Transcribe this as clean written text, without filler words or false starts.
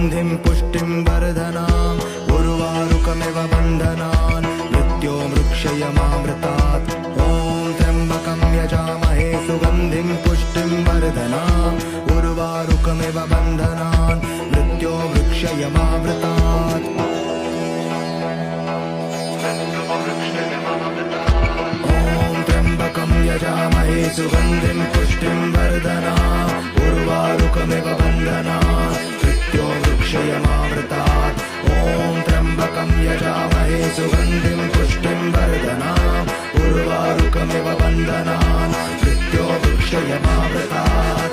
सुगन्धिं पुष्टिं वर्धनाम् उर्वारुकमिव बन्धनान् मृत्योर्मुक्षयमामृतात् ॐ त्र्यम्बकं यजामहे सुगन्धिं पुष्टिं वर्धनाम् उर्वारुकमिव बन्धनान् मृत्योर्मुक्षयमामृतात् यजामहे सुगन्धिं पुष्टिं वर्धनाम् उर्वारुकमिव बन्धनान् मृत्योर्मुक्षयमामृतात् ॐ त्र्यम्बकं यजामहे सुगन्धिं पुष्टिं वर्धनाम् उर्वारुकमिव बन्धनान् मृत्योर्मुक्षयमामृतात्